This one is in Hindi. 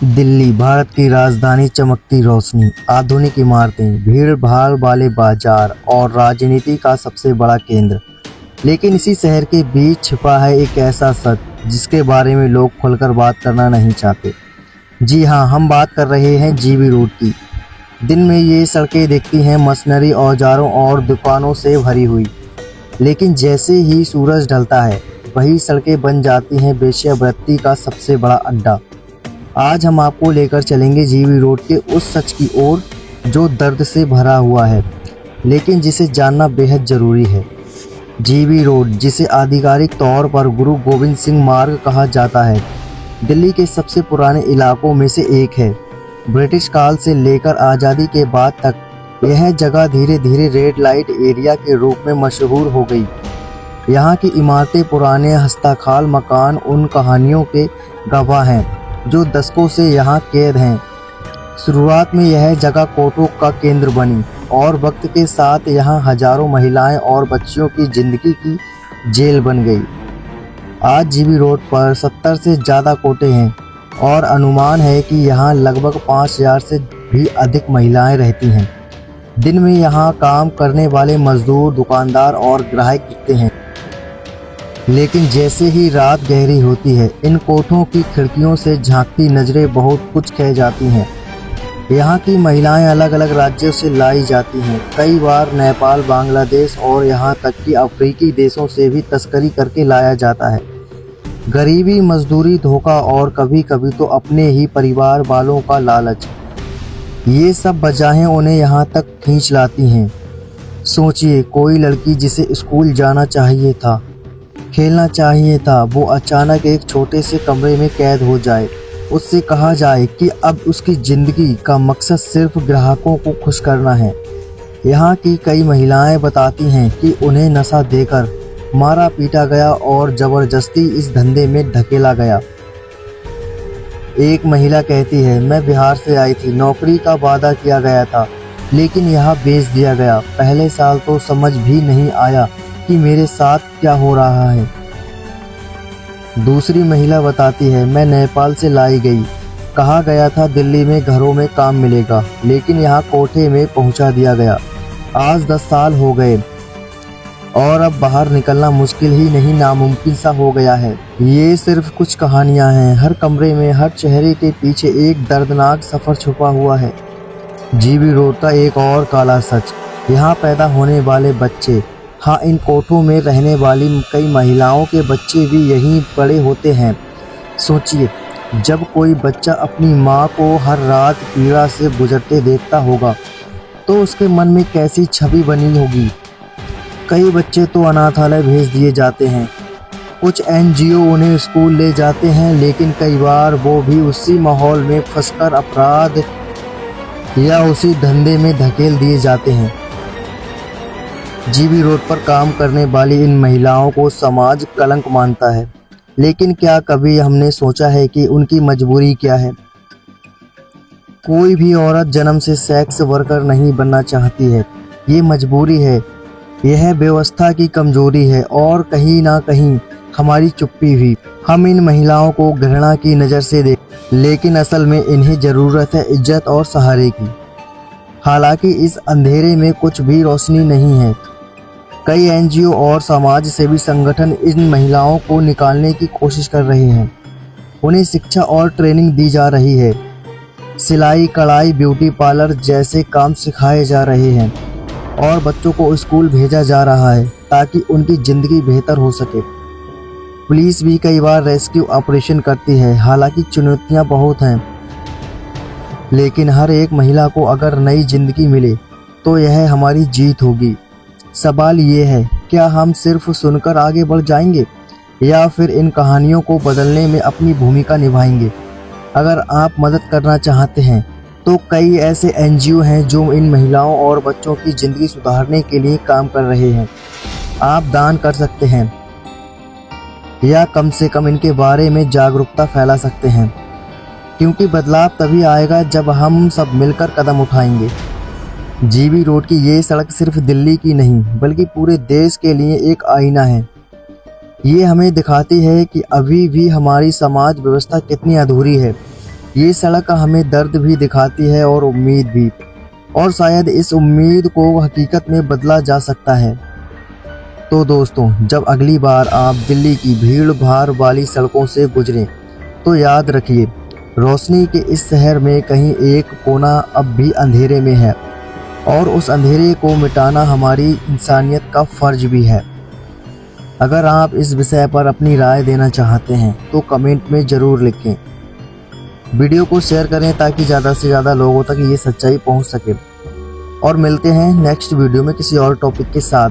दिल्ली, भारत की राजधानी, चमकती रोशनी, आधुनिक इमारतें, भीड़-भाड़ वाले बाजार और राजनीति का सबसे बड़ा केंद्र। लेकिन इसी शहर के बीच छिपा है एक ऐसा सच जिसके बारे में लोग खुलकर बात करना नहीं चाहते। जी हाँ, हम बात कर रहे हैं जीबी रोड की। दिन में ये सड़कें दिखती हैं मशीनरी, औजारों और दुकानों से भरी हुई, लेकिन जैसे ही सूरज ढलता है वही सड़कें बन जाती हैं वेश्यावृत्ति का सबसे बड़ा अड्डा। आज हम आपको लेकर चलेंगे जीबी रोड के उस सच की ओर जो दर्द से भरा हुआ है, लेकिन जिसे जानना बेहद ज़रूरी है। जीबी रोड, जिसे आधिकारिक तौर पर गुरु गोविंद सिंह मार्ग कहा जाता है, दिल्ली के सबसे पुराने इलाकों में से एक है। ब्रिटिश काल से लेकर आज़ादी के बाद तक यह जगह धीरे धीरे रेड लाइट एरिया के रूप में मशहूर हो गई। यहाँ की इमारतें, पुराने हस्ताखाल मकान उन कहानियों के गवाह हैं जो दशकों से यहाँ कैद हैं। शुरुआत में यह जगह कोर्टों का केंद्र बनी और वक्त के साथ यहाँ हजारों महिलाएं और बच्चियों की जिंदगी की जेल बन गई। आज जीबी रोड पर 70 से ज़्यादा कोटे हैं और अनुमान है कि यहाँ लगभग 5000 से भी अधिक महिलाएं रहती हैं। दिन में यहाँ काम करने वाले मजदूर, दुकानदार और ग्राहक दिखते हैं, लेकिन जैसे ही रात गहरी होती है इन कोठों की खिड़कियों से झांकती नज़रें बहुत कुछ कह जाती हैं। यहाँ की महिलाएं अलग अलग राज्यों से लाई जाती हैं, कई बार नेपाल, बांग्लादेश और यहाँ तक कि अफ्रीकी देशों से भी तस्करी करके लाया जाता है। गरीबी, मजदूरी, धोखा और कभी कभी तो अपने ही परिवार वालों का लालच, ये सब वजहें उन्हें यहाँ तक खींच लाती हैं। सोचिए, कोई लड़की जिसे स्कूल जाना चाहिए था, खेलना चाहिए था, वो अचानक एक छोटे से कमरे में कैद हो जाए। उससे कहा जाए कि अब उसकी ज़िंदगी का मकसद सिर्फ ग्राहकों को खुश करना है। यहाँ की कई महिलाएं बताती हैं कि उन्हें नशा देकर मारा पीटा गया और ज़बरदस्ती इस धंधे में धकेला गया। एक महिला कहती है, मैं बिहार से आई थी, नौकरी का वादा किया गया था, लेकिन यहाँ बेच दिया गया। पहले साल तो समझ भी नहीं आया कि मेरे साथ क्या हो रहा है। दूसरी महिला बताती है, मैं नेपाल से लाई गई, कहा गया था दिल्ली में घरों में काम मिलेगा, लेकिन यहाँ कोठे में पहुँचा दिया गया। आज 10 साल हो गए और अब बाहर निकलना मुश्किल ही नहीं, नामुमकिन सा हो गया है। ये सिर्फ कुछ कहानियाँ हैं, हर कमरे में, हर चेहरे के पीछे एक दर्दनाक सफ़र छुपा हुआ है। जीबी रोड का एक और काला सच, यहाँ पैदा होने वाले बच्चे, हाँ, इन कोठों में रहने वाली कई महिलाओं के बच्चे भी यहीं बड़े होते हैं। सोचिए, जब कोई बच्चा अपनी माँ को हर रात पीड़ा से गुजरते देखता होगा तो उसके मन में कैसी छवि बनी होगी। कई बच्चे तो अनाथालय भेज दिए जाते हैं, कुछ एनजीओ उन्हें स्कूल ले जाते हैं, लेकिन कई बार वो भी उसी माहौल में फंसकर अपराध या उसी धंधे में धकेल दिए जाते हैं। जीबी रोड पर काम करने वाली इन महिलाओं को समाज कलंक मानता है, लेकिन क्या कभी हमने सोचा है कि उनकी मजबूरी क्या है? कोई भी औरत जन्म से सेक्स वर्कर नहीं बनना चाहती है, ये मजबूरी है, यह व्यवस्था की कमजोरी है और कहीं ना कहीं हमारी चुप्पी भी। हम इन महिलाओं को घृणा की नज़र से देख, लेकिन असल में इन्हें ज़रूरत है इज्जत और सहारे की। हालांकि इस अंधेरे में कुछ भी रोशनी नहीं है। कई एनजीओ और समाज सेवी संगठन इन महिलाओं को निकालने की कोशिश कर रहे हैं। उन्हें शिक्षा और ट्रेनिंग दी जा रही है, सिलाई, कढ़ाई, ब्यूटी पार्लर जैसे काम सिखाए जा रहे हैं और बच्चों को स्कूल भेजा जा रहा है ताकि उनकी ज़िंदगी बेहतर हो सके। पुलिस भी कई बार रेस्क्यू ऑपरेशन करती है। हालांकि चुनौतियां बहुत हैं, लेकिन हर एक महिला को अगर नई ज़िंदगी मिले तो यह हमारी जीत होगी। सवाल ये है, क्या हम सिर्फ सुनकर आगे बढ़ जाएंगे या फिर इन कहानियों को बदलने में अपनी भूमिका निभाएंगे? अगर आप मदद करना चाहते हैं तो कई ऐसे एनजीओ हैं जो इन महिलाओं और बच्चों की ज़िंदगी सुधारने के लिए काम कर रहे हैं। आप दान कर सकते हैं या कम से कम इनके बारे में जागरूकता फैला सकते हैं, क्योंकि बदलाव तभी आएगा जब हम सब मिलकर कदम उठाएंगे। जीबी रोड की ये सड़क सिर्फ दिल्ली की नहीं बल्कि पूरे देश के लिए एक आईना है। ये हमें दिखाती है कि अभी भी हमारी समाज व्यवस्था कितनी अधूरी है। ये सड़क हमें दर्द भी दिखाती है और उम्मीद भी, और शायद इस उम्मीद को हकीकत में बदला जा सकता है। तो दोस्तों, जब अगली बार आप दिल्ली की भीड़ भाड़ वाली सड़कों से गुजरें तो याद रखिए, रोशनी के इस शहर में कहीं एक कोना अब भी अंधेरे में है, और उस अंधेरे को मिटाना हमारी इंसानियत का फर्ज भी है। अगर आप इस विषय पर अपनी राय देना चाहते हैं तो कमेंट में ज़रूर लिखें। वीडियो को शेयर करें ताकि ज़्यादा से ज़्यादा लोगों तक ये सच्चाई पहुंच सके। और मिलते हैं नेक्स्ट वीडियो में किसी और टॉपिक के साथ।